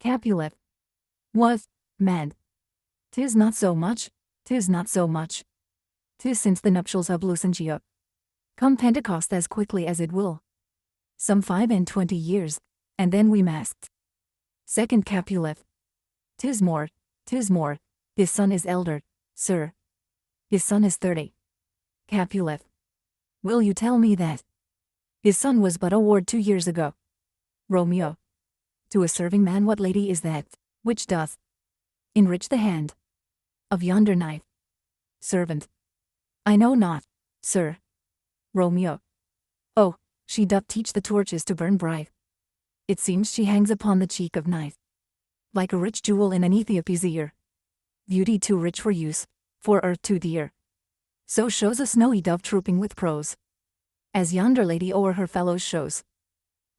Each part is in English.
Capulet. What, man? 'Tis not so much, 'tis not so much. 'Tis since the nuptials of Lucentia. Come Pentecost as quickly as it will. Some 25 years, and then we masked. Second Capulet. 'Tis more, 'tis more. His son is elder, sir. His son is 30. Capulet. Will you tell me that? His son was but a ward 2 years ago. Romeo. To a serving man what lady is that, which doth enrich the hand of yonder knight? Servant. I know not, sir. Romeo. Oh, she doth teach the torches to burn bright. It seems she hangs upon the cheek of night, like a rich jewel in an Ethiop's ear. Beauty too rich for use, for earth too dear. So shows a snowy dove trooping with prose, as yonder lady o'er her fellows shows.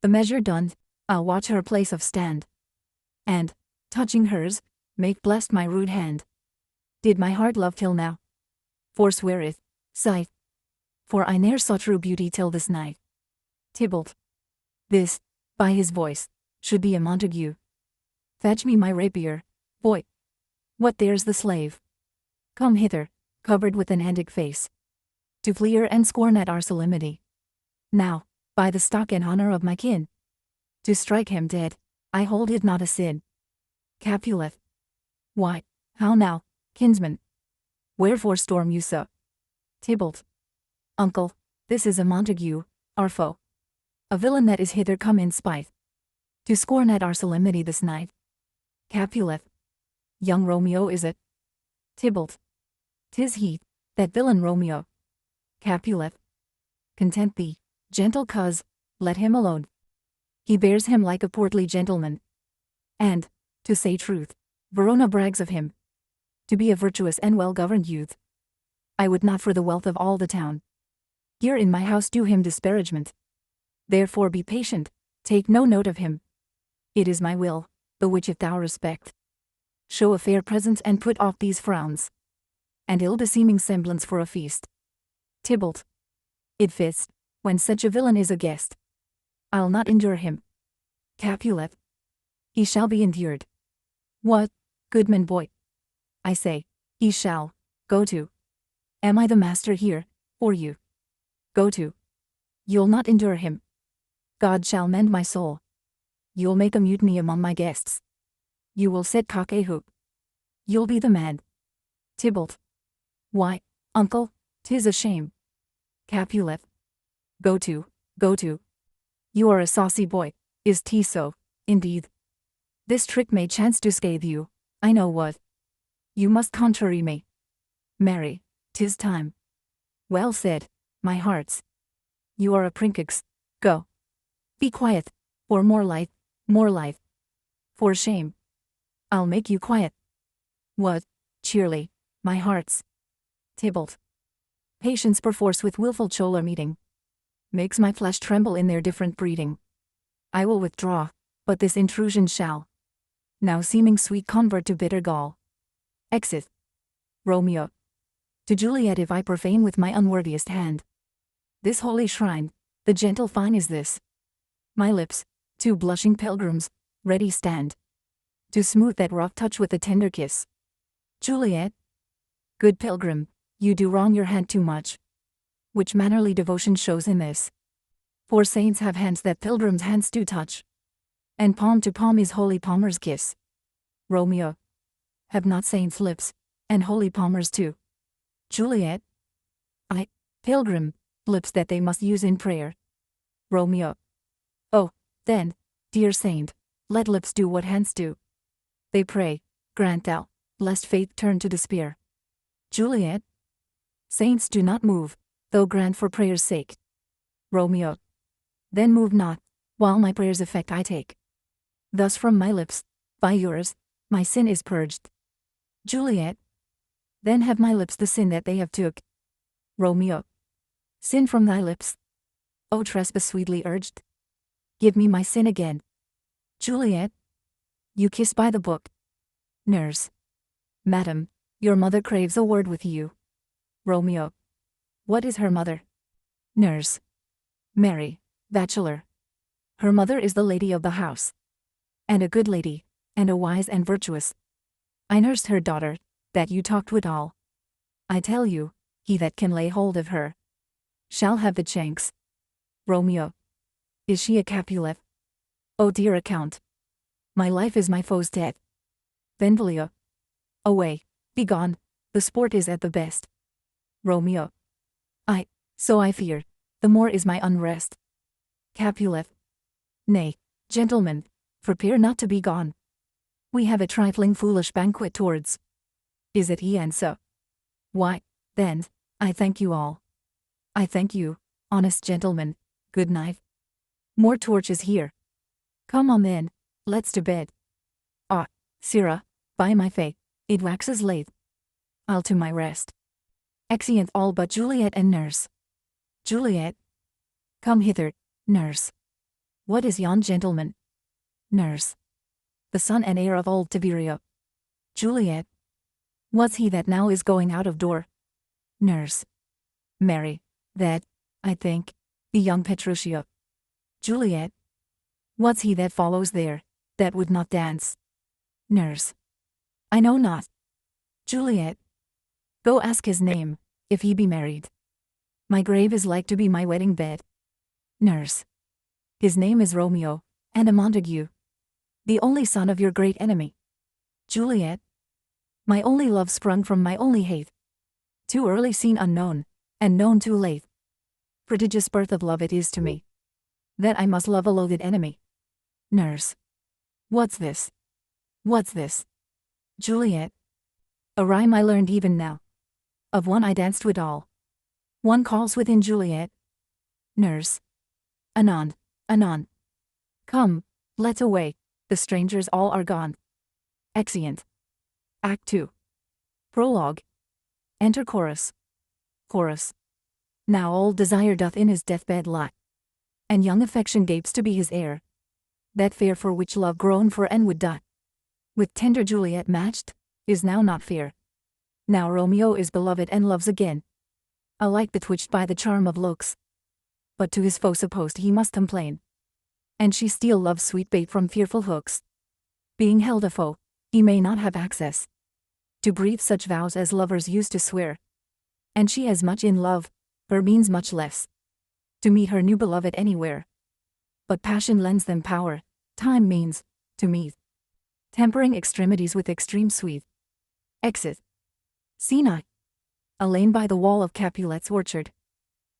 The measure done, I'll watch her place of stand, and, touching hers, make blessed my rude hand. Did my heart love till now? Forsweareth sight, for I ne'er saw true beauty till this night. Tybalt. This, by his voice, should be a Montague. Fetch me my rapier, boy. What there's the slave? Come hither, covered with an antic face, to fleer and scorn at our solemnity. Now, by the stock and honor of my kin, to strike him dead, I hold it not a sin. Capulet. Why, how now, kinsman? Wherefore storm you so? Tybalt. Uncle, this is a Montague, our foe. A villain that is hither come in spite, to scorn at our solemnity this night. Capulet. Young Romeo is it? Tybalt. 'Tis he, that villain Romeo. Capulet. Content thee, gentle coz, let him alone. He bears him like a portly gentleman. And, to say truth, Verona brags of him to be a virtuous and well-governed youth. I would not for the wealth of all the town here in my house do him disparagement. Therefore be patient, take no note of him. It is my will, the which if thou respect, show a fair presence and put off these frowns, and ill-beseeming semblance for a feast. Tybalt. It fits, when such a villain is a guest. I'll not endure him. Capulet. He shall be endured. What, goodman boy? I say, he shall. Go to. Am I the master here, or you? Go to. You'll not endure him. God shall mend my soul. You'll make a mutiny among my guests. You will set cock a hoop. You'll be the man. Tybalt. Why, uncle, 'tis a shame. Capulet. Go to, go to. You are a saucy boy, is 't so, indeed? This trick may chance to scathe you, I know what. You must contrary me. Marry, 'tis time. Well said, my hearts. You are a princex, go. Be quiet, or more light, more life. For shame. I'll make you quiet. What, cheerly, my hearts. Tybalt. Patience perforce with wilful choler meeting makes my flesh tremble in their different breeding. I will withdraw, but this intrusion shall now seeming sweet convert to bitter gall. Exit. Romeo. To Juliet if I profane with my unworthiest hand this holy shrine, the gentle fine is this. My lips, two blushing pilgrims, ready stand to smooth that rough touch with a tender kiss. Juliet. Good pilgrim, you do wrong your hand too much. Which mannerly devotion shows in this? For saints have hands that pilgrims' hands do touch, and palm to palm is holy palmer's kiss. Romeo. Have not saints lips, and holy palmers too? Juliet. I, pilgrim, lips that they must use in prayer. Romeo. Oh, then, dear saint, let lips do what hands do. They pray, grant thou, lest faith turn to despair. Juliet. Saints do not move, though grant for prayer's sake. Romeo. Then move not, while my prayer's effect I take. Thus from my lips, by yours, my sin is purged. Juliet. Then have my lips the sin that they have took. Romeo. Sin from thy lips? O trespass sweetly urged? Give me my sin again. Juliet. You kiss by the book. Nurse. Madam, your mother craves a word with you. Romeo. What is her mother? Nurse. Mary, bachelor. Her mother is the lady of the house. And a good lady, and a wise and virtuous. I nursed her daughter, that you talked withal. I tell you, he that can lay hold of her shall have the chanks. Romeo. Is she a Capulet? Oh dear account. My life is my foe's debt. Benvolio. Away, begone, the sport is at the best. Romeo. So I fear, the more is my unrest. Capulet. Nay, gentlemen, prepare not to be gone. We have a trifling foolish banquet towards. Is it he and so? Why, then, I thank you all. I thank you, honest gentlemen, good night. More torches here. Come on then, let's to bed. Ah, sirrah, by my faith, it waxes late. I'll to my rest. Exeunt all but Juliet and nurse. Juliet. Come hither, nurse. What is yon gentleman? Nurse. The son and heir of old Tiberio. Juliet. What's he that now is going out of door? Nurse. Marry, that, I think, be young Petruchio. Juliet. What's he that follows there, that would not dance? Nurse. I know not. Juliet. Go ask his name, if he be married. My grave is like to be my wedding bed. Nurse. His name is Romeo, and a Montague. The only son of your great enemy. Juliet. My only love sprung from my only hate. Too early seen unknown, and known too late. Prodigious birth of love it is to me, that I must love a loathed enemy. Nurse. What's this? What's this? Juliet. A rhyme I learned even now. Of one I danced withal. One calls within Juliet. Nurse. Anon, anon. Come, let's away, the strangers all are gone. Exeunt. Act 2. Prologue. Enter chorus. Chorus. Now old desire doth in his deathbed lie, and young affection gapes to be his heir. That fair for which love groaned for and would die, with tender Juliet matched, is now not fair. Now Romeo is beloved and loves again, alike betwitched by the charm of looks. But to his foe supposed he must complain, and she still loves sweet bait from fearful hooks. Being held a foe, he may not have access to breathe such vows as lovers used to swear. And she as much in love, her means much less, to meet her new beloved anywhere. But passion lends them power, time means, to meet. Tempering extremities with extreme sweet. Exit. Scene I. A lane by the wall of Capulet's orchard.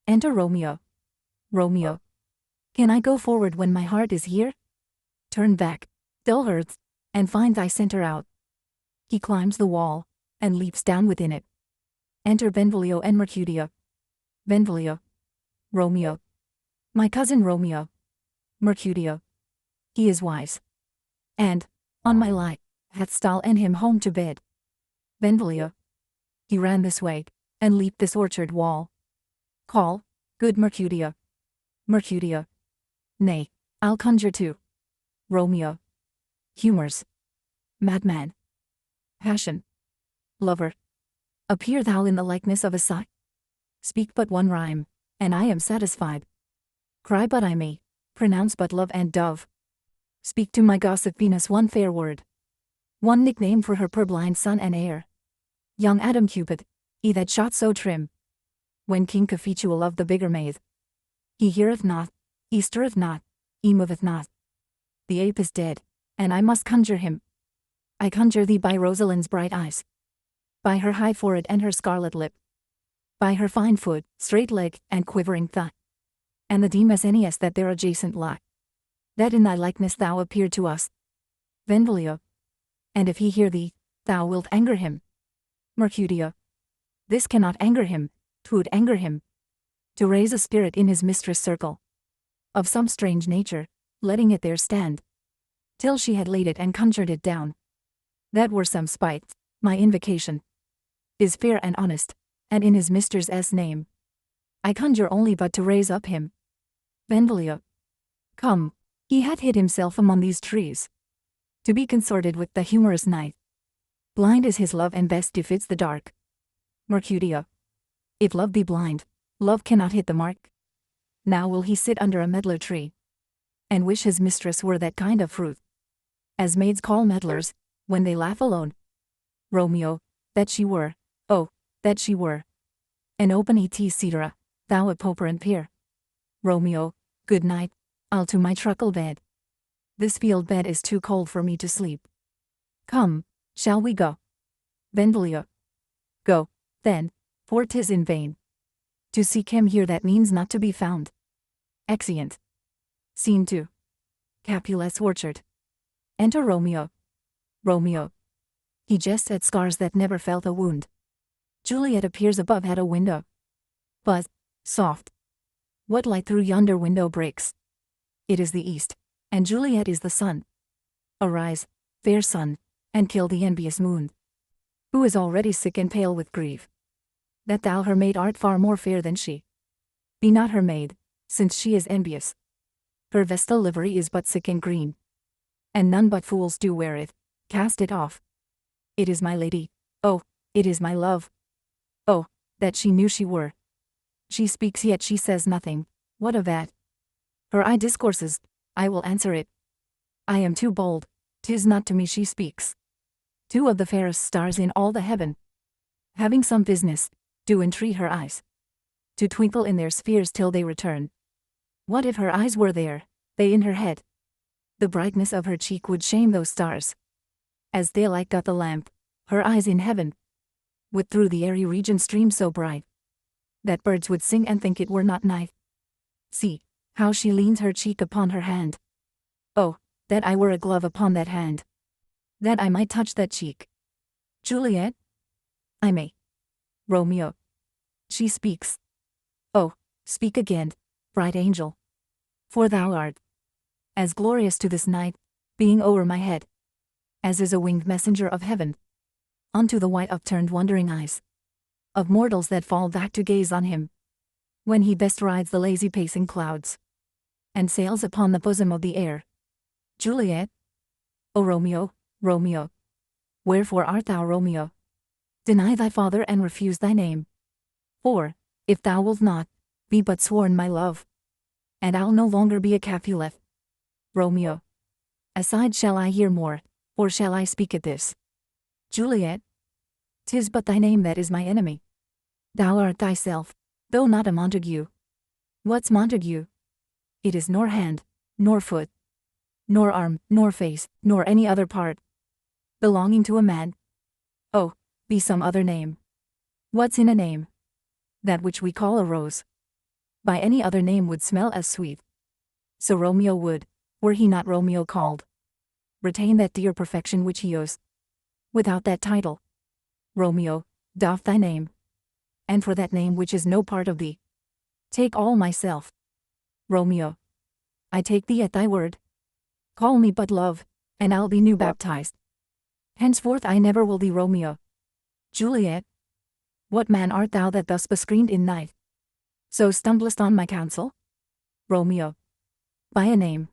Enter Romeo. Romeo. Can I go forward when my heart is here? Turn back, dull earth, and find thy center out. He climbs the wall, and leaps down within it. Enter Benvolio and Mercutio. Benvolio. Romeo. My cousin Romeo. Mercutio. He is wise. And, on my life, hath stolen him home to bed. Benvolio. He ran this way, and leaped this orchard wall. Call, good Mercutio. Mercutio. Nay, I'll conjure too. Romeo. Humors. Madman. Passion. Lover. Appear thou in the likeness of a sigh. Speak but one rhyme, and I am satisfied. Cry but I may, pronounce but love and dove. Speak to my gossip Venus one fair word, one nickname for her purblind son and heir. Young Adam Cupid, he that shot so trim, when King Cophetua loved the bigger maid. He heareth not, he stirreth not, he moveth not. The ape is dead, and I must conjure him. I conjure thee by Rosalind's bright eyes, by her high forehead and her scarlet lip, by her fine foot, straight leg, and quivering thigh, and the Demas Aeneas that there adjacent lie, that in thy likeness thou appear to us. Benvolio. And if he hear thee, thou wilt anger him. Mercutio. This cannot anger him, 'twould anger him to raise a spirit in his mistress' circle, of some strange nature, letting it there stand, till she had laid it and conjured it down. That were some spite. My invocation is fair and honest, and in his mistress' name. I conjure only but to raise up him. Benvolio. Come, he hath hid himself among these trees, to be consorted with the humorous night. Blind is his love and best befits the dark. Mercutio. If love be blind, love cannot hit the mark. Now will he sit under a medlar tree, and wish his mistress were that kind of fruit. as maids call meddlers, when they laugh alone. Romeo, that she were, oh, that she were an open etc., thou a pauper and peer. Romeo, good night, I'll to my truckle bed. This field bed is too cold for me to sleep. Come, shall we go? Benvolio. Go, then, for 'tis in vain to seek him here that means not to be found. Exeunt. Scene 2. Capulet's orchard. Enter Romeo. Romeo. He jests at scars that never felt a wound. Juliet appears above at a window. But, soft. What light through yonder window breaks? It is the east, and Juliet is the sun. Arise, fair sun, and kill the envious moon, who is already sick and pale with grief, that thou her maid art far more fair than she. Be not her maid, since she is envious. Her vestal livery is but sick and green, and none but fools do wear it. Cast it off. It is my lady, oh, it is my love. Oh, that she knew she were. She speaks yet she says nothing, what of that? Her eye discourses, I will answer it. I am too bold, 'tis not to me she speaks. Two of the fairest stars in all the heaven, having some business, do entreat her eyes to twinkle in their spheres till they return. What if her eyes were there, they in her head? The brightness of her cheek would shame those stars. As daylight doth the lamp, her eyes in heaven would through the airy region stream so bright, that birds would sing and think it were not night. See, how she leans her cheek upon her hand. Oh, that I were a glove upon that hand, that I might touch that cheek. Juliet? I may. Romeo. She speaks. Oh, speak again, bright angel. For thou art as glorious to this night, being o'er my head, as is a winged messenger of heaven, unto the white upturned wondering eyes of mortals that fall back to gaze on him, when he best rides the lazy pacing clouds, and sails upon the bosom of the air. Juliet? O Romeo, Romeo. Wherefore art thou Romeo? Deny thy father and refuse thy name. For, if thou wilt not, be but sworn my love, and I'll no longer be a Capulet. Romeo. Aside shall I hear more, or shall I speak at this? Juliet. 'Tis but thy name that is my enemy. Thou art thyself, though not a Montague. What's Montague? It is nor hand, nor foot, nor arm, nor face, nor any other part belonging to a man. Oh, be some other name. What's in a name? That which we call a rose. By any other name would smell as sweet. So Romeo would, were he not Romeo called, retain that dear perfection which he owes. Without that title, Romeo, doff thy name, and for that name which is no part of thee, take all myself. Romeo. I take thee at thy word. Call me but love, and I'll be new baptized. Henceforth I never will thee Romeo. Juliet. What man art thou that thus bescreened in night, so stumblest on my counsel? Romeo. By a name.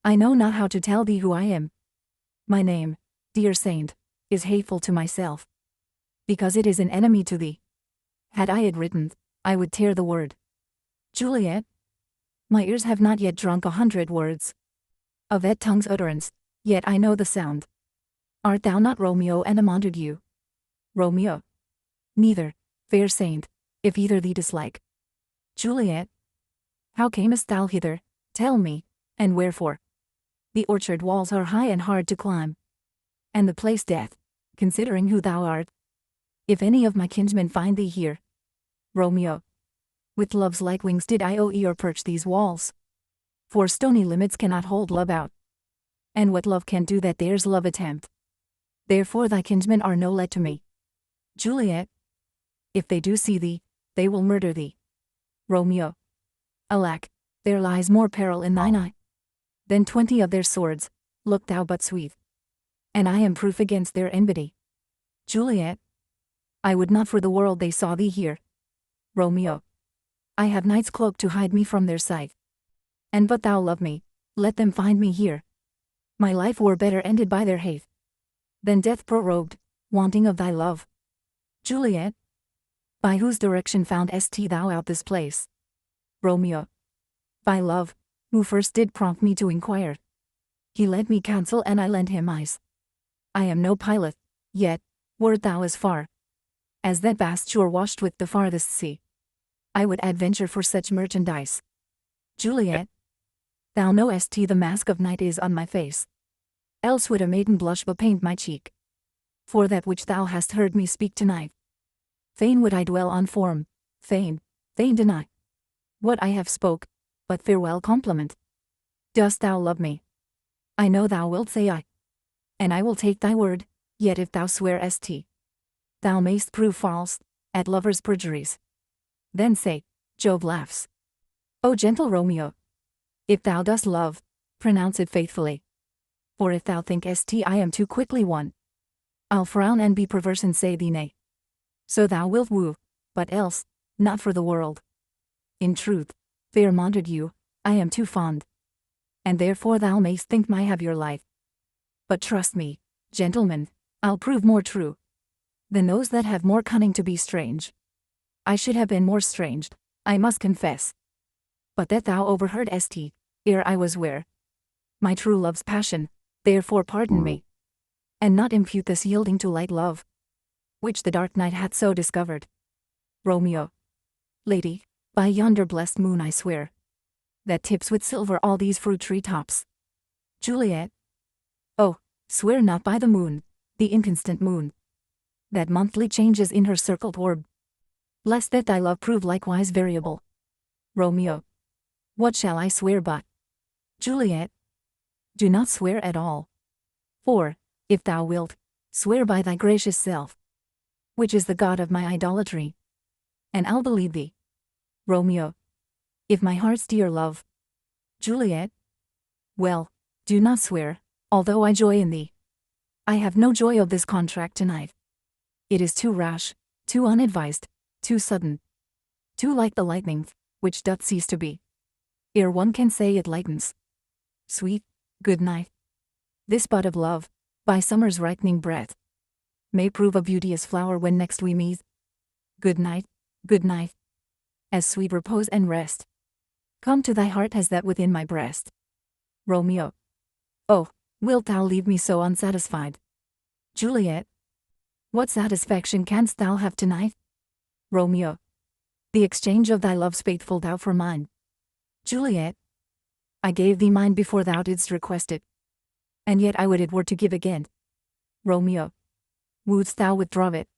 I know not how to tell thee who I am. My name, dear saint, is hateful to myself, because it is an enemy to thee. Had I it written, I would tear the word. Juliet. My ears have not yet drunk 100 words of that tongue's utterance, yet I know the sound. Art thou not Romeo and a Montague? Romeo. Neither, fair saint, if either thee dislike. Juliet. How camest thou hither, tell me, and wherefore? The orchard walls are high and hard to climb, and the place death, considering who thou art. If any of my kinsmen find thee here. Romeo. With love's light wings did I owe or perch these walls. For stony limits cannot hold love out, and what love can do that dares love attempt. Therefore thy kinsmen are no let to me. Juliet. If they do see thee, they will murder thee. Romeo. Alack, there lies more peril in thine eye than 20 of their swords, look thou but sweet, and I am proof against their enmity. Juliet. I would not for the world they saw thee here. Romeo. I have night's cloak to hide me from their sight. And but thou love me, let them find me here. My life were better ended by their hate than death prorogued, wanting of thy love. Juliet. By whose direction foundest thou out this place? Romeo. By love, who first did prompt me to inquire. He led me counsel and I lent him eyes. I am no pilot, yet, wert thou as far as that vast shore washed with the farthest sea, I would adventure for such merchandise. Juliet, thou knowest the mask of night is on my face. Else would a maiden blush bepaint my cheek. For that which thou hast heard me speak tonight, fain would I dwell on form, fain deny what I have spoke, but farewell compliment. Dost thou love me? I know thou wilt say I, and I will take thy word, yet if thou swear thou mayst prove false, at lovers' perjuries. Then say, Jove laughs. O gentle Romeo, if thou dost love, pronounce it faithfully. For if thou think I am too quickly won, I'll frown and be perverse and say thee nay. So thou wilt woo, but else, not for the world. In truth, fair Montague, I am too fond, and therefore thou mayst think my have your life. But trust me, gentlemen, I'll prove more true than those that have more cunning to be strange. I should have been more stranged, I must confess. But that thou overheard ere I was ware my true love's passion, therefore pardon me, and not impute this yielding to light love, which the dark night hath so discovered. Romeo, lady, by yonder blessed moon I swear, that tips with silver all these fruit tree tops. Juliet, oh, swear not by the moon, the inconstant moon, that monthly changes in her circled orb, lest that thy love prove likewise variable. Romeo, what shall I swear but? Juliet, do not swear at all. For, if thou wilt, swear by thy gracious self, which is the god of my idolatry, and I'll believe thee. Romeo, if my heart's dear love. Juliet, well, do not swear, although I joy in thee. I have no joy of this contract tonight. It is too rash, too unadvised, too sudden, too like the lightning, which doth cease to be, ere one can say it lightens. Sweet, good night. This bud of love, by summer's ripening breath, may prove a beauteous flower when next we meet. Good night, as sweet repose and rest come to thy heart as that within my breast. Romeo, oh, wilt thou leave me so unsatisfied? Juliet, what satisfaction canst thou have tonight? Romeo, the exchange of thy love's faithful thou for mine. Juliet, I gave thee mine before thou didst request it, and yet I would it were to give again. Romeo, wouldst thou withdraw it?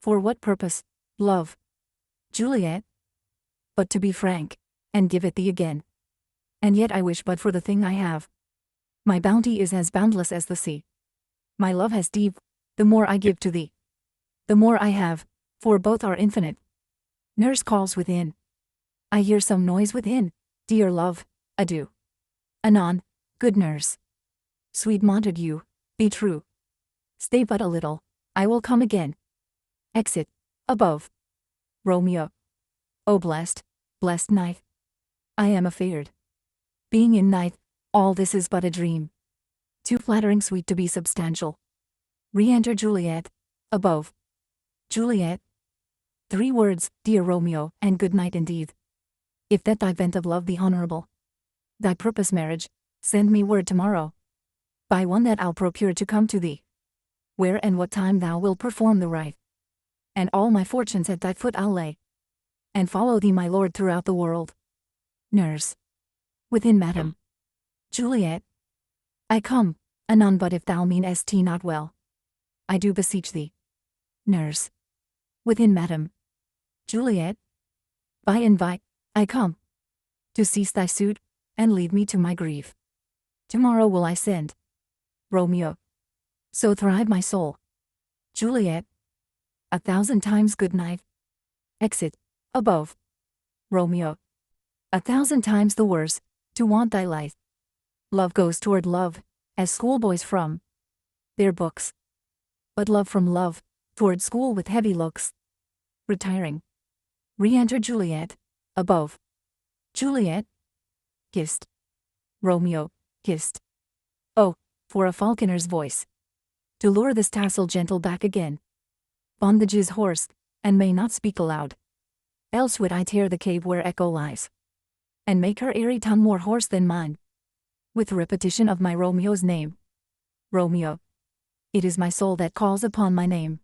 For what purpose, love? Juliet, but to be frank, and give it thee again. And yet I wish but for the thing I have. My bounty is as boundless as the sea. My love as deep, the more I give to thee, the more I have, for both are infinite. Nurse calls within. I hear some noise within. Dear love, adieu. Anon, good nurse. Sweet Montague, be true. Stay but a little, I will come again. Exit, above. Romeo, O blessed night. I am afeard. Being in night, all this is but a dream. Too flattering sweet to be substantial. Re-enter Juliet, above. Juliet. 3 words, dear Romeo, and good night indeed. If that thy vent of love be honorable, thy purpose marriage, send me word tomorrow, by one that I'll procure to come to thee, where and what time thou wilt perform the rite, and all my fortunes at thy foot I'll lay, and follow thee my lord throughout the world. Nurse. Within, madam. Juliet. I come, anon, but if thou mean not well, I do beseech thee. Nurse. Within, madam. Juliet. By and by, I come, to cease thy suit, and leave me to my grief. Tomorrow will I send. Romeo. So thrive my soul. Juliet. 1,000 times good night. Exit, above. Romeo. 1,000 times the worse, to want thy light. Love goes toward love, as schoolboys from their books. But love from love, toward school with heavy looks. Retiring. Re-enter Juliet, above. Juliet. Kissed. Romeo, kissed. Oh, for a falconer's voice, to lure this tassel gentle back again. Bondage is hoarse, and may not speak aloud. Else would I tear the cave where echo lies, and make her airy tongue more hoarse than mine. with repetition of my Romeo's name. Romeo. It is my soul that calls upon my name.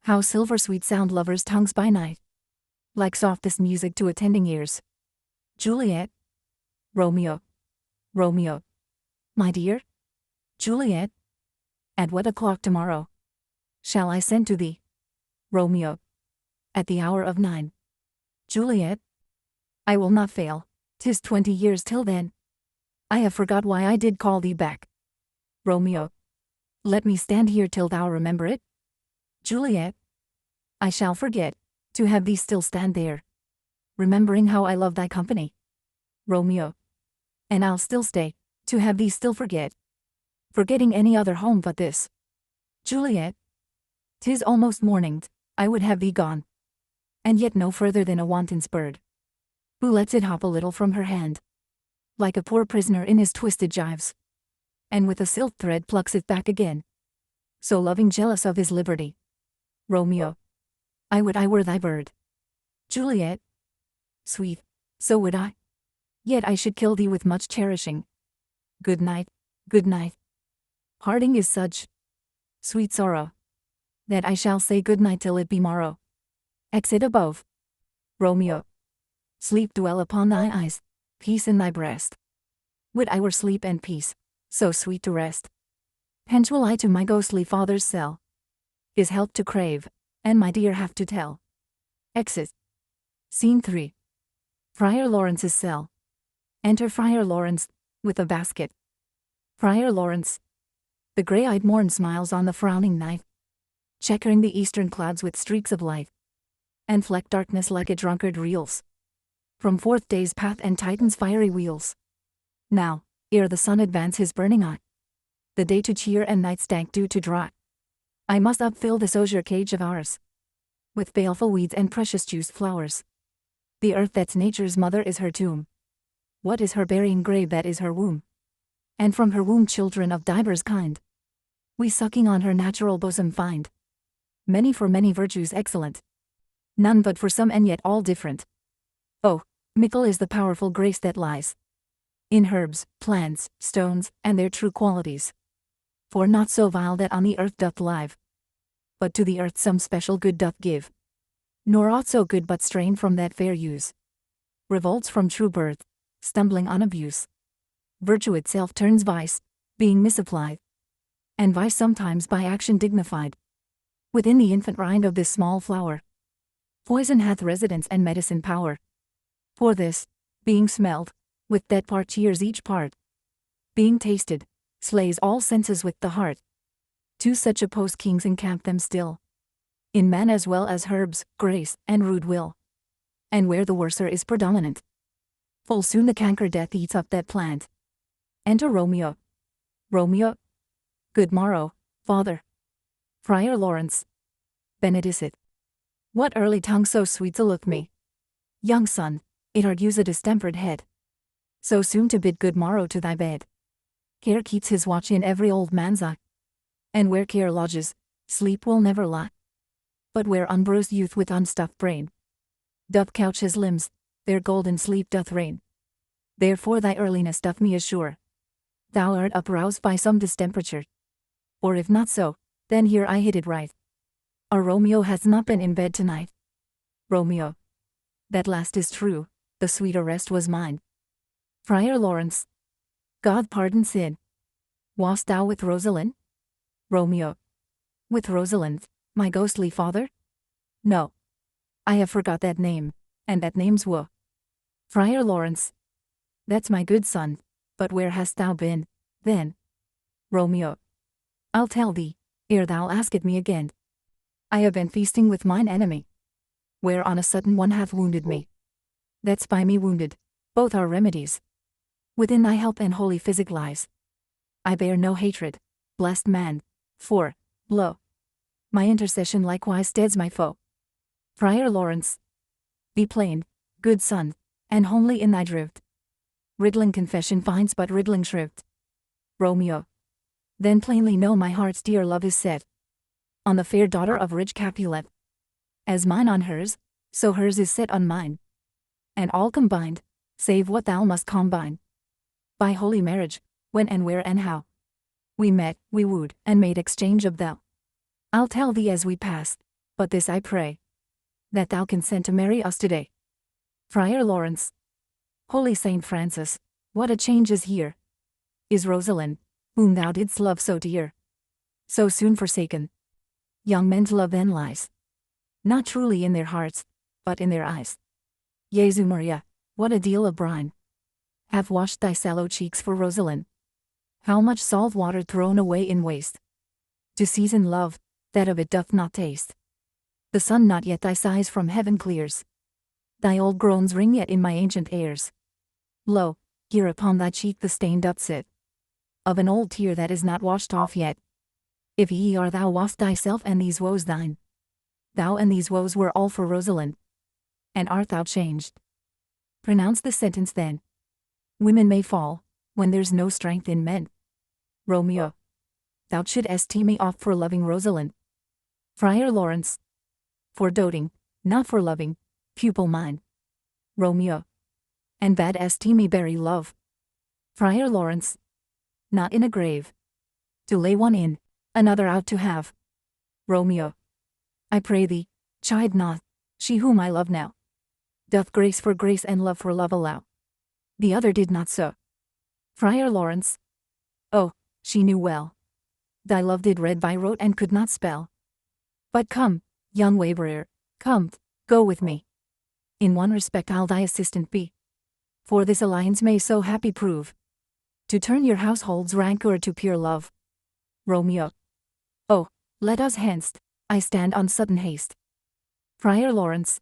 How silver-sweet sound lovers' tongues by night, like softest music to attending ears. Juliet. Romeo. Romeo. My dear? Juliet. At what o'clock tomorrow shall I send to thee? Romeo. At the hour of 9. Juliet. I will not fail. 'Tis 20 years till then. I have forgot why I did call thee back. Romeo. Let me stand here till thou remember it. Juliet. I shall forget to have thee still stand there, remembering how I love thy company. Romeo. And I'll still stay to have thee still forget, forgetting any other home but this. Juliet. 'Tis almost morning, I would have thee gone, and yet no further than a wanton's bird, who lets it hop a little from her hand, like a poor prisoner in his twisted gyves, and with a silk thread plucks it back again, so loving jealous of his liberty. Romeo. I would I were thy bird. Juliet. Sweet, so would I. Yet I should kill thee with much cherishing. Good night, good night. Parting is such sweet sorrow, that I shall say good night till it be morrow. Exit above. Romeo. Sleep dwell upon thy eyes, peace in thy breast. Would I were sleep and peace, so sweet to rest. Hence will I to my ghostly father's cell, his help to crave, and my dear have to tell. Exit. Scene 3. Friar Lawrence's cell. Enter Friar Lawrence, with a basket. Friar Lawrence. The grey-eyed morn smiles on the frowning night, checkering the eastern clouds with streaks of light, and fleck darkness like a drunkard reels from forth day's path and Titan's fiery wheels. Now, ere the sun advance his burning eye, the day to cheer and night's dank dew to dry, I must upfill this osier cage of ours with baleful weeds and precious juice flowers. The earth that's nature's mother is her tomb. What is her burying grave that is her womb? And from her womb children of divers kind, we sucking on her natural bosom find. Many for many virtues excellent, none but for some and yet all different. Oh, mickle is the powerful grace that lies in herbs, plants, stones, and their true qualities. For not so vile that on the earth doth live, but to the earth some special good doth give. Nor aught so good but strain from that fair use, revolts from true birth, stumbling on abuse. Virtue itself turns vice, being misapplied, and vice sometimes by action dignified. Within the infant rind of this small flower, poison hath residence and medicine power. For this, being smelled, with that part cheers each part. Being tasted, slays all senses with the heart. To such opposed kings encamp them still, in man as well as herbs, grace, and rude will. And where the worser is predominant, full soon the canker death eats up that plant. Enter Romeo. Romeo. Good morrow, father. Friar Lawrence. Benedicit. What early tongue so sweet to look me? Young son, it argues a distempered head, so soon to bid good morrow to thy bed. Care keeps his watch in every old man's eye, and where care lodges, sleep will never lie. But where unbruised youth with unstuffed brain doth couch his limbs, there golden sleep doth reign. Therefore thy earliness doth me assure thou art uproused by some distemperature. Or if not so, then here I hit it right. Our Romeo has not been in bed tonight. Romeo. That last is true, the sweeter rest was mine. Friar Lawrence. God pardon sin. Wast thou with Rosalind? Romeo. With Rosalind, my ghostly father? No. I have forgot that name, and that name's woe. Friar Lawrence. That's my good son, but where hast thou been, then? Romeo. I'll tell thee, ere thou ask it me again. I have been feasting with mine enemy, where on a sudden one hath wounded me. That's by me wounded, both are remedies. Within thy help and holy physic lies. I bear no hatred, blessed man, for, lo, my intercession likewise steads my foe. Friar Lawrence. Be plain, good son, and homely in thy drift. Riddling confession finds but riddling shrift. Romeo. Then plainly know my heart's dear love is set on the fair daughter of rich Capulet. As mine on hers, so hers is set on mine. And all combined, save what thou must combine. By holy marriage, when and where and how. We met, we wooed, and made exchange of thou. I'll tell thee as we passed, but this I pray, that thou consent to marry us today. Friar Lawrence. Holy Saint Francis, what a change is here! Is Rosalind, whom thou didst love so dear, so soon forsaken? Young men's love then lies, not truly in their hearts, but in their eyes. Jesu Maria, what a deal of brine have washed thy sallow cheeks for Rosalind. How much salt water thrown away in waste, to season love, that of it doth not taste. The sun not yet thy sighs from heaven clears, thy old groans ring yet in my ancient ears. Lo, here upon thy cheek the stain doth sit, of an old tear that is not washed off yet. If ye are thou wast thyself and these woes thine, thou and these woes were all for Rosalind, and art thou changed? Pronounce the sentence then. Women may fall, when there's no strength in men. Romeo, thou shouldst tee me off for loving Rosalind. Friar Lawrence, for doting, not for loving, pupil mine. Romeo, and bad tee me bury love. Friar Lawrence, not in a grave, to lay one in, another out to have. Romeo, I pray thee, chide not, she whom I love now, doth grace for grace and love for love allow. The other did not so. Friar Lawrence, oh, she knew well, thy love did read by rote and could not spell. But come, young waverer, come, go with me. In one respect I'll thy assistant be, for this alliance may so happy prove, to turn your household's rancour to pure love. Romeo, oh, let us hence, I stand on sudden haste. Friar Lawrence,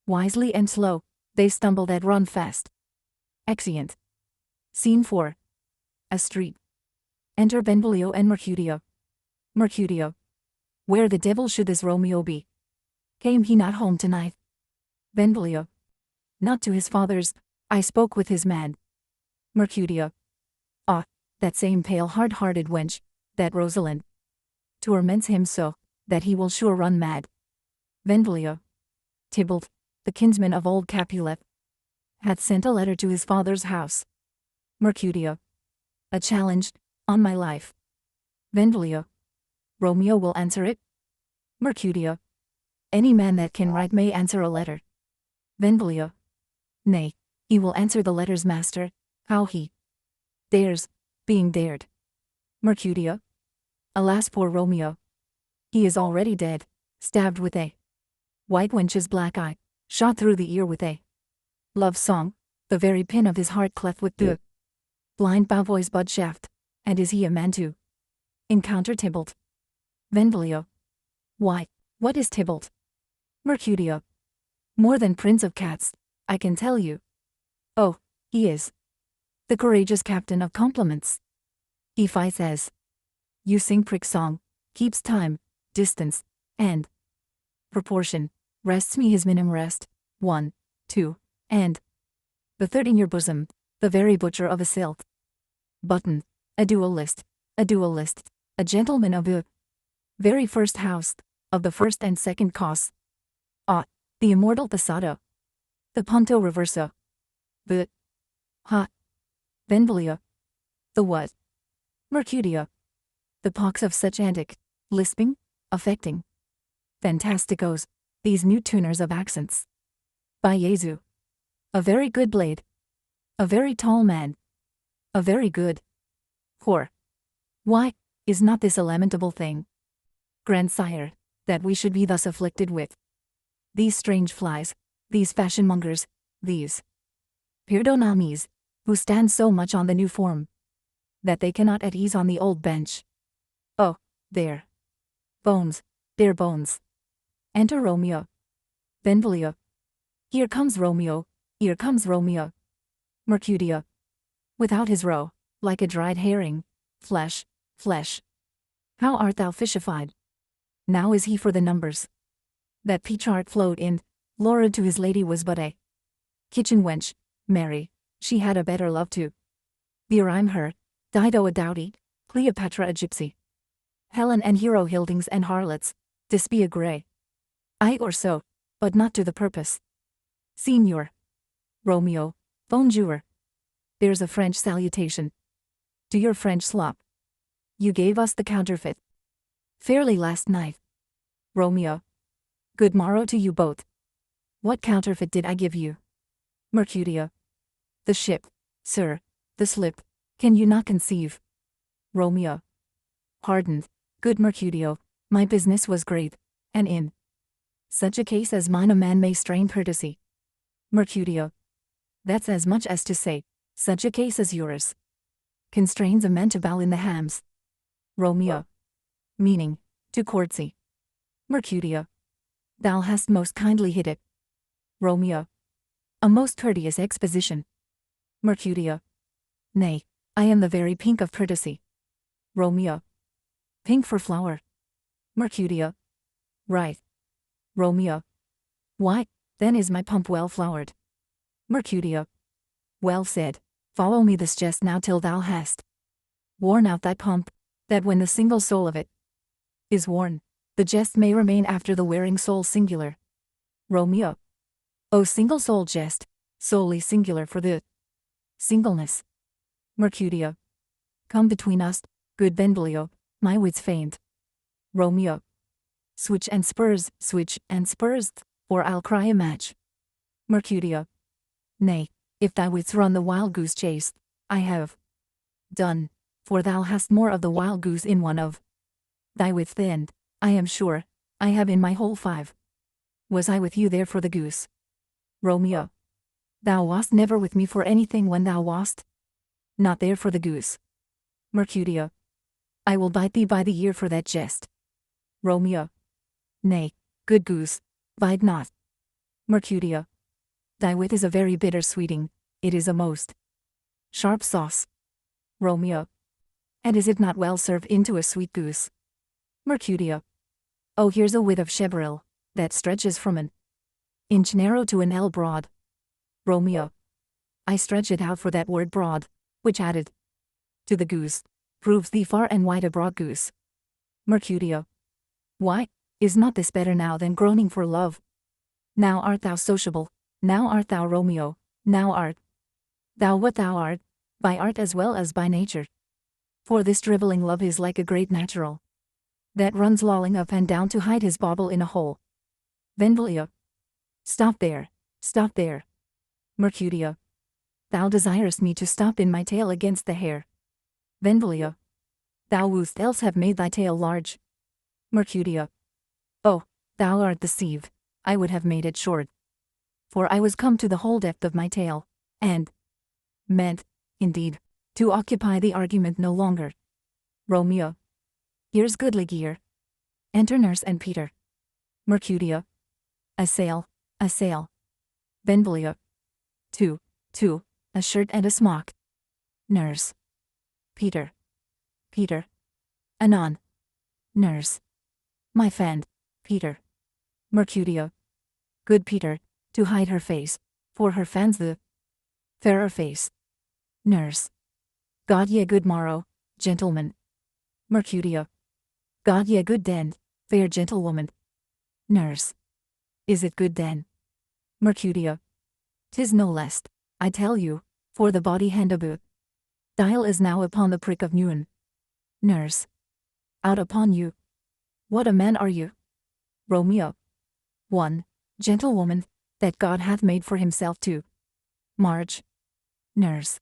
wisely and slow, they stumble that run fast. Exeunt. Scene 4. A street. Enter Benvolio and Mercutio. Mercutio, where the devil should this Romeo be? Came he not home tonight? Benvolio, not to his father's, I spoke with his man. Mercutio, ah, that same pale hard-hearted wench, that Rosalind, torments him so, that he will sure run mad. Benvolio, Tybalt, the kinsman of old Capulet, hath sent a letter to his father's house. Mercutio, a challenge, on my life. Benvolio, Romeo will answer it. Mercutio, any man that can write may answer a letter. Benvolio, nay, he will answer the letter's master, how he dares, being dared. Mercutio, alas poor Romeo, he is already dead, stabbed with a white wench's black eye, shot through the ear with a love song, the very pin of his heart cleft with the blind Bavoy's bud shaft, and is he a man to encounter Tybalt? Benvolio, why, what is Tybalt? Mercutio, more than prince of cats, I can tell you. Oh, he is the courageous captain of compliments. He fights as you sing prick song, keeps time, distance, and proportion, rests me his minim rest, 1, 2, and the third in your bosom, the very butcher of a silt. Button, a duellist, a gentleman of the very first house, of the first and second cause. Ah, the immortal Passato, the punto reverso, the Benvolio, the what? Mercutio, the pox of such antic, lisping, affecting, fantasticos, these new tuners of accents. By Jesu, a very good blade, a very tall man, a very good whore. Why, is not this a lamentable thing, grandsire, that we should be thus afflicted with these strange flies, these fashionmongers, these Pirdonamis, who stand so much on the new form, that they cannot at ease on the old bench? Oh, there. Bones, their bones. Enter Romeo. Benvolio. Here comes Romeo, here comes Romeo. Mercutio. Without his roe, like a dried herring, flesh, flesh. How art thou fishified? Now is he for the numbers. That Petrarch flowed in, Laura to his lady was but a kitchen wench, Mary, she had a better love too. Here I'm her, Dido a dowdy, Cleopatra a gypsy. Helen and Hero Hildings and harlots, this be a grey. I or so, but not to the purpose. Signor. Romeo, bonjour. There's a French salutation. to your French slop. You gave us the counterfeit. Fairly last night. Romeo. Good morrow to you both. What counterfeit did I give you? Mercutio. The ship, sir, the slip. Can you not conceive? Romeo. Pardoned, good Mercutio, my business was great, and in such a case as mine a man may strain courtesy. Mercutio. That's as much as to say, such a case as yours constrains a man to bow in the hams. Romeo. Meaning, to courtesy. Mercutio. Thou hast most kindly hit it. Romeo. A most courteous exposition. Mercutio. Nay, I am the very pink of courtesy. Romeo. Pink for flower. Mercutio. Right. Romeo. Why, then is my pump well flowered. Mercutio. Well said. Follow me this jest now till thou hast worn out thy pump, that when the single soul of it is worn, the jest may remain after the wearing soul singular. Romeo. O single soul jest, solely singular for the singleness. Mercutio. Come between us, good Benvolio, my wits faint. Romeo. Switch and spurs, or I'll cry a match. Mercutio. Nay, if thy wits run the wild goose chase, I have done, for thou hast more of the wild goose in one of thy wits than, I am sure, I have in my whole 5. Was I with you there for the goose? Romeo. Thou wast never with me for anything when thou wast not there for the goose. Mercutio. I will bite thee by the ear for that jest. Romeo. Nay, good goose, bite not. Mercutio. Thy wit is a very bitter sweeting, it is a most sharp sauce. Romeo. And is it not well served into a sweet goose? Mercutio. Oh, here's a wit of Cheberil, that stretches from an inch narrow to an ell broad. Romeo. I stretch it out for that word broad, which added to the goose, proves thee far and wide a broad goose. Mercutio. Why, is not this better now than groaning for love? Now art thou sociable, now art thou Romeo, now art thou what thou art, by art as well as by nature. For this drivelling love is like a great natural, that runs lolling up and down to hide his bauble in a hole. Benvolio. Stop there, stop there. Mercutio. Thou desirest me to stop in my tail against the hair. Benvolio. Thou wouldst else have made thy tail large. Mercutio. Oh, thou art deceived, I would have made it short. For I was come to the whole depth of my tail, and meant, indeed, to occupy the argument no longer. Romeo. Here's goodly gear. Enter nurse and Peter. Mercutio. A sail, a sail. Benvolio. 2, a shirt and a smock. Nurse. Peter. Peter. Anon. Nurse. My friend, Peter. Mercutio. Good Peter, to hide her face, for her fans the fairer face. Nurse. God ye good morrow, gentlemen. Mercutio. God ye good den, fair gentlewoman. Nurse. Is it good then? Mercutio. 'Tis no less, I tell you, for the body hand about. Dial is now upon the prick of noon. Nurse. Out upon you. What a man are you? Romeo. 1. Gentlewoman, that God hath made for himself to march. Nurse.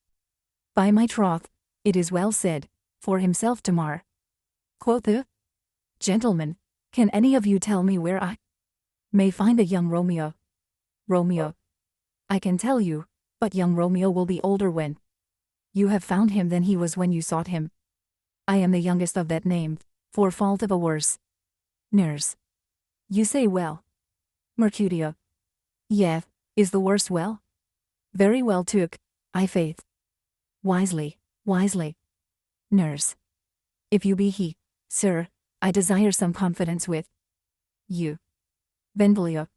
By my troth, it is well said, for himself to mar. Quoth the gentleman, can any of you tell me where I may find a young Romeo? Romeo. I can tell you, but young Romeo will be older when you have found him than he was when you sought him. I am the youngest of that name, for fault of a worse. Nurse. You say well. Mercutio. Yea, is the worse well? Very well took, I faith. Wisely, wisely. Nurse. If you be he, sir, I desire some confidence with you. Benvolio.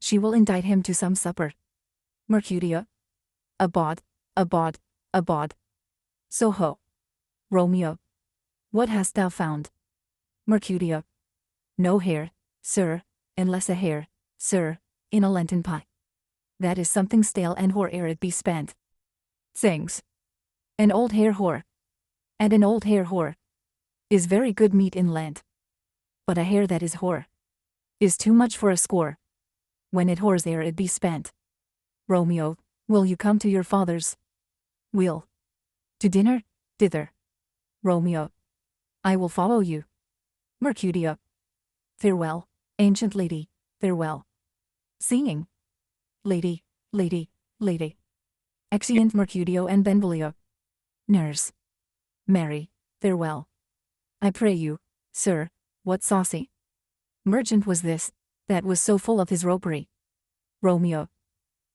She will indict him to some supper. Mercutio. A bawd, a bawd, a bawd. So ho. Romeo. What hast thou found? Mercutio. No hare, sir, unless a hare, sir, in a Lenten pie. That is something stale and hoar ere it be spent. Sings. An old hare whore. and an old hare whore is very good meat in Lent. But a hare that is whore is too much for a score. When it whores ere it be spent. Romeo, will you come to your father's? Will. To dinner? Thither. Romeo. I will follow you. Mercutio. Farewell, ancient lady, farewell. Singing. Lady, lady, lady. Exeunt Mercutio and Benvolio. Nurse. Mary, farewell. I pray you, sir, what saucy merchant was this, that was so full of his ropery? Romeo.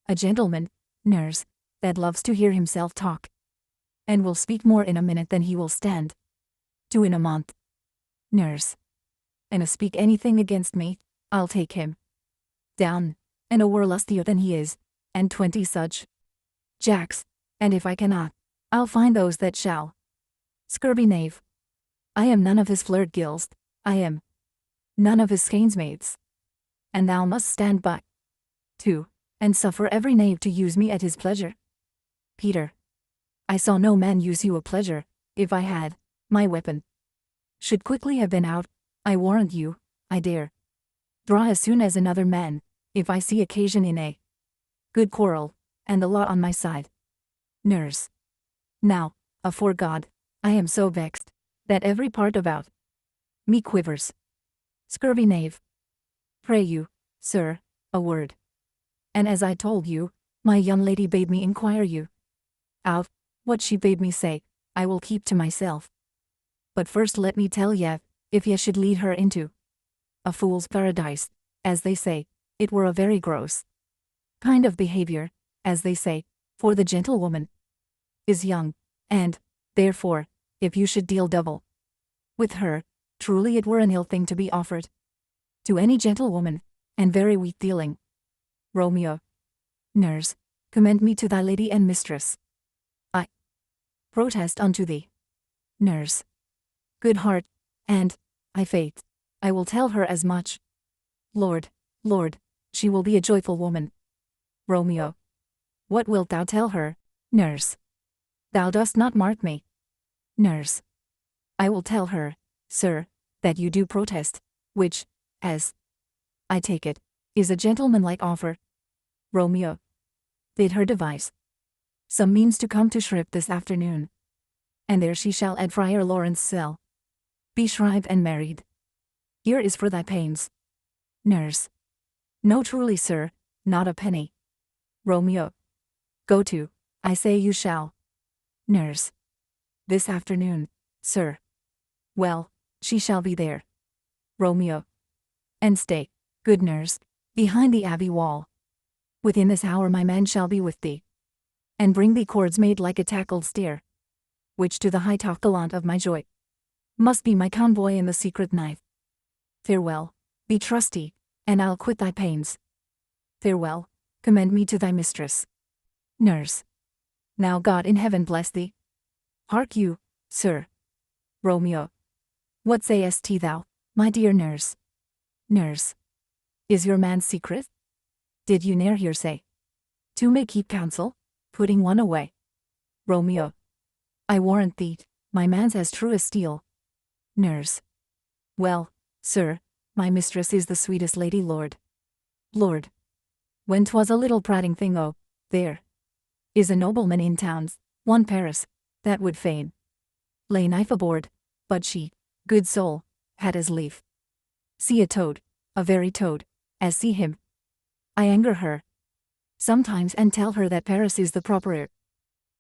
A gentleman, nurse, that loves to hear himself talk, and will speak more in a minute than he will stand to in a month. Nurse. And a speak anything against me, I'll take him down, and a were lustier than he is, and 20 such jacks, and if I cannot, I'll find those that shall. Scurvy knave. I am none of his flirt gills, I am none of his skeins mates. And thou must stand by, too, and suffer every knave to use me at his pleasure. Peter. I saw no man use you a pleasure, if I had, my weapon should quickly have been out, I warrant you, I dare draw as soon as another man, if I see occasion in a good quarrel, and the law on my side. Nurse. Now, afore God, I am so vexed, that every part about me quivers. Scurvy knave. Pray you, sir, a word. And as I told you, my young lady bade me inquire you out, what she bade me say, I will keep to myself. But first let me tell ye, if ye should lead her into a fool's paradise, as they say, it were a very gross kind of behavior, as they say, for the gentlewoman is young, and, therefore, if you should deal double with her, truly it were an ill thing to be offered to any gentlewoman, and very weak dealing. Romeo. Nurse, commend me to thy lady and mistress. I protest unto thee. Nurse. Good heart, and, I faith, I will tell her as much. Lord, Lord, she will be a joyful woman. Romeo. What wilt thou tell her, nurse? Thou dost not mark me. Nurse. I will tell her, sir, that you do protest, which, as I take it, is a gentlemanlike offer. Romeo. Bid her devise some means to come to Shrip this afternoon, and there she shall at Friar Lawrence' cell be shrived and married. Here is for thy pains. Nurse. No truly, sir, not a penny. Romeo. Go to, I say you shall. Nurse. This afternoon, sir. Well, she shall be there. Romeo. And stay, good nurse, behind the abbey wall. Within this hour my man shall be with thee, and bring thee cords made like a tackled steer, which to the high top gallant of my joy must be my convoy in the secret knife. Farewell, be trusty, and I'll quit thy pains. Farewell, commend me to thy mistress. Nurse. Now God in heaven bless thee. Hark you, sir. Romeo. What sayest thou, my dear nurse? Nurse. Is your man secret? Did you ne'er hear say? Two may keep counsel, putting one away. Romeo. I warrant thee, my man's as true as steel. Nurse. Well, sir, my mistress is the sweetest lady Lord. Lord. When 'twas a little prating thing, oh, there is a nobleman in towns, one Paris, that would fain lay knife aboard, but she, good soul, had as lief see a toad, a very toad, as see him. I anger her sometimes and tell her that Paris is the proper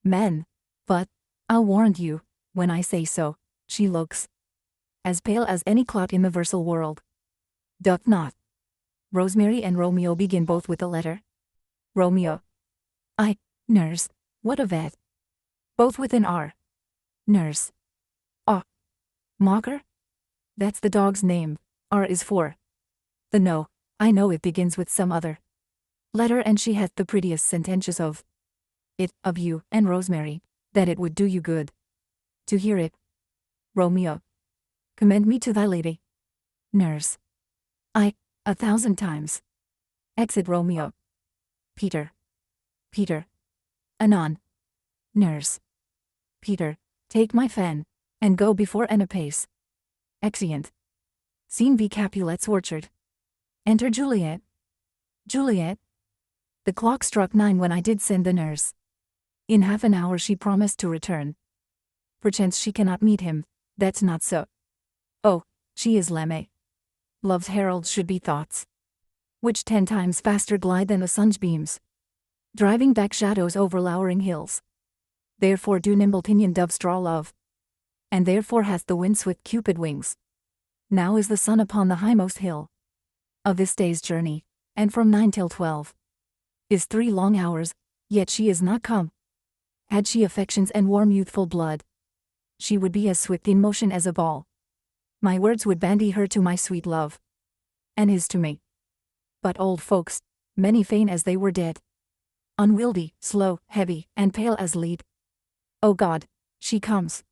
man, but, I'll warrant you, when I say so, she looks as pale as any clot in the versal world. Doth not Rosemary and Romeo begin both with a letter? Romeo. I, nurse, what of it? Both with an R. Nurse. Ah. Mocker? That's the dog's name, R is for the no, I know it begins with some other letter, and she hath the prettiest sententious of it, of you, and Rosemary, that it would do you good to hear it. Romeo. Commend me to thy lady. Nurse. I, 1,000 times. Exit Romeo. Peter. Peter. Anon. Nurse. Peter, take my fan, and go before and apace. Exeunt. Scene V. Capulet's orchard. Enter Juliet. Juliet. The clock struck 9 when I did send the nurse. In half an hour she promised to return. Perchance she cannot meet him, that's not so. Oh, she is Lemay. Love's heralds should be thoughts, which 10 times faster glide than the sun's beams, driving back shadows over lowering hills. Therefore do nimble pinion doves draw love, and therefore hath the wind swift Cupid wings. Now is the sun upon the highmost hill of this day's journey, and from 9 till 12 is 3 long hours, yet she is not come. Had she affections and warm youthful blood, she would be as swift in motion as a ball. My words would bandy her to my sweet love, and his to me. But old folks, many fain as they were dead, unwieldy, slow, heavy, and pale as lead. O God, she comes.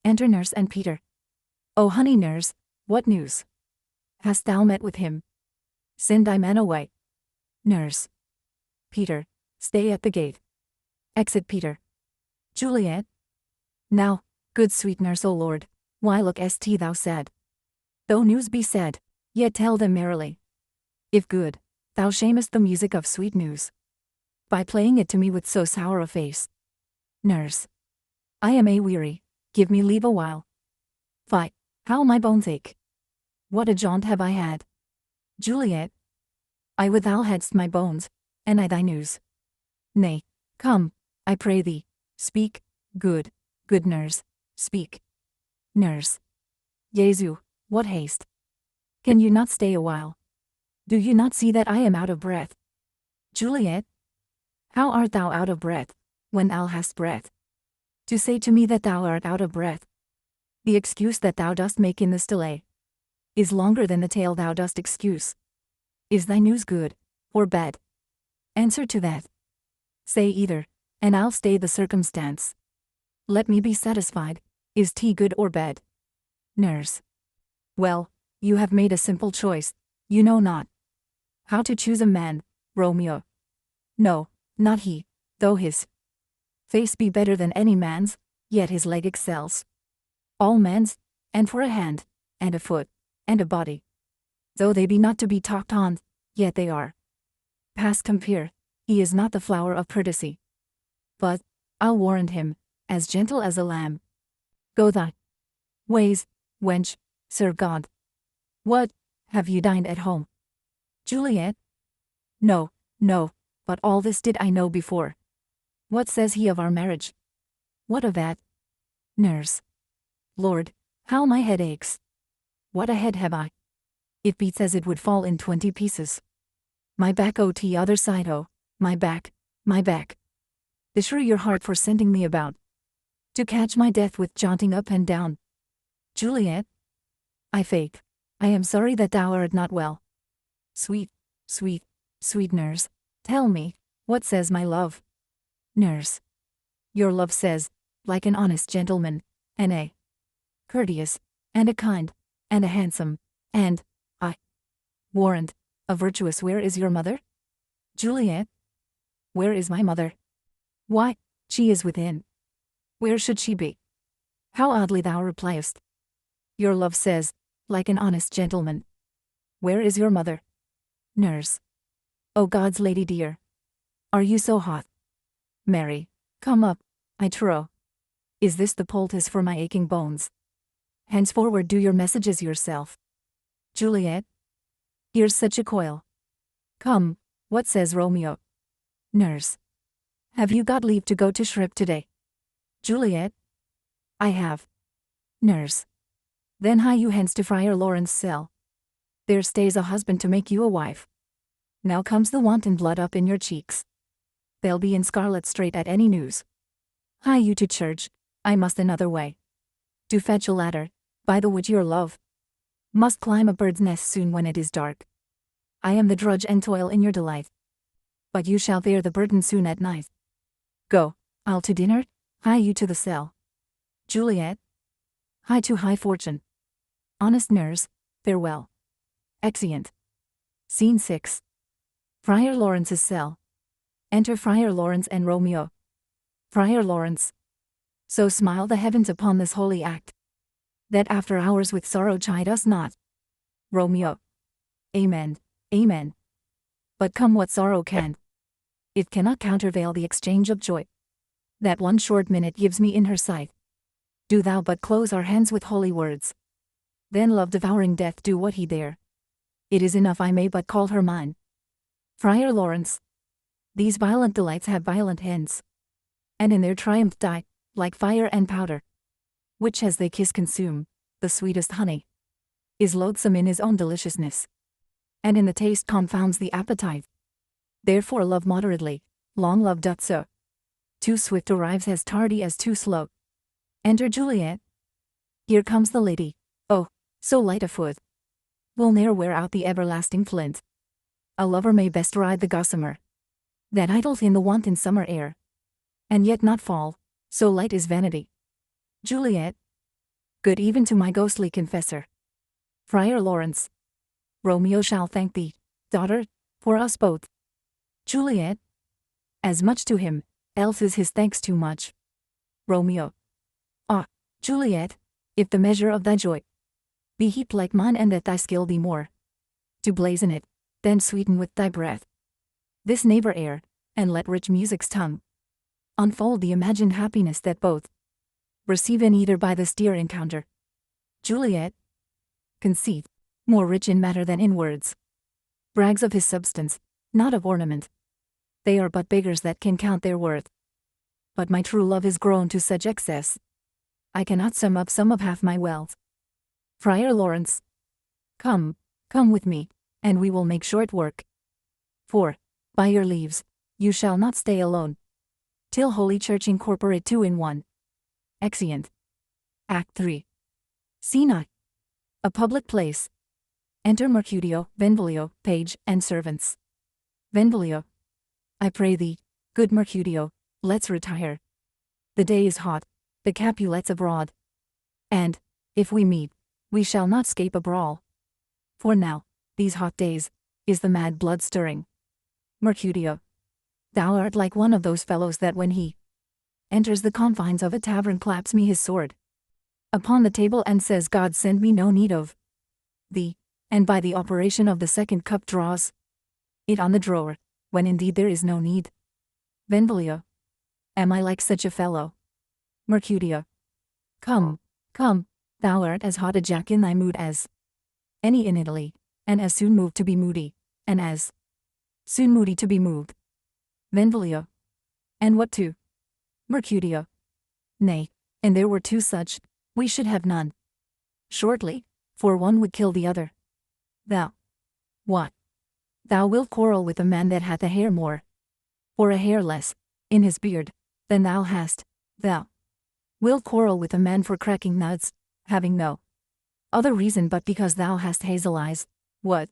Enter nurse and Peter. O honey nurse, what news? Hast thou met with him? Send thy man away. Nurse. Peter, stay at the gate. Exit Peter. Juliet. Now, good sweet nurse, O Lord, why lookest thou sad? Though news be said, yet tell them merrily. If good, thou shamest the music of sweet news, by playing it to me with so sour a face. Nurse. I am weary, give me leave a while. Fie, how my bones ache. What a jaunt have I had. Juliet. I would thou hadst my bones, and I thy news. Nay, come, I pray thee, speak, good nurse, speak. Nurse. Jesu, what haste! Can you not stay a while? Do you not see that I am out of breath? Juliet. How art thou out of breath, when thou hast breath? To say to me that thou art out of breath, the excuse that thou dost make in this delay, is longer than the tale thou dost excuse. Is thy news good, or bad? Answer to that. Say either, and I'll stay the circumstance. Let me be satisfied, is tea good or bad? Nurse. Well, you have made a simple choice, you know not how to choose a man, Romeo. No, not he, though his face be better than any man's, yet his leg excels all men's, and for a hand, and a foot, and a body, though they be not to be talked on, yet they are past compare. He is not the flower of courtesy, but, I'll warrant him, as gentle as a lamb. Go thy ways, wench, serve God. What, have you dined at home? Juliet. No, but all this did I know before. What says he of our marriage? What of that? Nurse. Lord, how my head aches. What a head have I! It beats as it would fall in 20 pieces. My back, oh, t other side, oh, my back, my back. Beshrew your heart for sending me about, to catch my death with jaunting up and down. Juliet. I faith, I am sorry that thou art not well. Sweet nurse, tell me, what says my love? Nurse. Your love says, like an honest gentleman, and a courteous, and a kind, and a handsome, and, I warrant, a virtuous. Where is your mother? Juliet. Where is my mother? Why, she is within. Where should she be? How oddly thou repliest. Your love says, like an honest gentleman. Where is your mother? Nurse. O God's lady dear, are you so hot? Mary, come up, I trow. Is this the poultice for my aching bones? Henceforward do your messages yourself. Juliet. Here's such a coil. Come, what says Romeo? Nurse. Have you got leave to go to Shrip today? Juliet. I have. Nurse. Then hie you hence to Friar Lawrence's cell. There stays a husband to make you a wife. Now comes the wanton blood up in your cheeks. They'll be in scarlet straight at any news. Hie you to church, I must another way. Do fetch a ladder, by the wood your love must climb a bird's nest soon when it is dark. I am the drudge and toil in your delight, but you shall bear the burden soon at night. Go, I'll to dinner, hie you to the cell. Juliet. Hie to high fortune. Honest nurse, farewell. Exeunt. Scene 6. Friar Lawrence's cell. Enter Friar Lawrence and Romeo. Friar Lawrence. So smile the heavens upon this holy act, that after hours with sorrow chide us not. Romeo. Amen, amen. But come what sorrow can, it cannot countervail the exchange of joy that one short minute gives me in her sight. Do thou but close our hands with holy words, then love-devouring death do what he dare. It is enough I may but call her mine. Friar Lawrence. These violent delights have violent ends, and in their triumph die, like fire and powder, which as they kiss consume, the sweetest honey is loathsome in his own deliciousness, and in the taste confounds the appetite. Therefore love moderately, long love doth so. Too swift arrives as tardy as too slow. Enter Juliet. Here comes the lady, oh, so light of foot, will ne'er wear out the everlasting flint. A lover may best ride the gossamer, that idles in the wanton summer air, and yet not fall, so light is vanity. Juliet. Good even to my ghostly confessor. Friar Lawrence. Romeo shall thank thee, daughter, for us both. Juliet. As much to him, else is his thanks too much. Romeo. Ah, Juliet, if the measure of thy joy be heaped like mine, and that thy skill be more to blazon it, then sweeten with thy breath this neighbor air, and let rich music's tongue unfold the imagined happiness that both receive in either by this dear encounter. Juliet. Conceit, more rich in matter than in words, brags of his substance, not of ornament. They are but beggars that can count their worth. But my true love is grown to such excess, I cannot sum up some of half my wealth. Friar Lawrence. Come, come with me, and we will make short work. For, by your leaves, you shall not stay alone, till Holy Church incorporate two in one. Exeunt. Act 3. Scene I. A public place. Enter Mercutio, Benvolio, page, and servants. Benvolio. I pray thee, good Mercutio, let's retire. The day is hot, the Capulets abroad, and, if we meet, we shall not scape a brawl. For now, these hot days, is the mad blood stirring. Mercutio. Thou art like one of those fellows that when he enters the confines of a tavern claps me his sword upon the table and says God send me no need of thee, and by the operation of the second cup draws it on the drawer, when indeed there is no need. Benvolio. Am I like such a fellow? Mercutio. Come, come, thou art as hot a jack in thy mood as any in Italy, and as soon moved to be moody, and as soon moody to be moved. Benvolio. And what two? Mercutio. Nay, and there were two such, we should have none. Shortly, for one would kill the other. Thou. What? Thou wilt quarrel with a man that hath a hair more, or a hair less, in his beard, than thou hast. Thou wilt quarrel with a man for cracking nuts, having no other reason but because thou hast hazel eyes. What?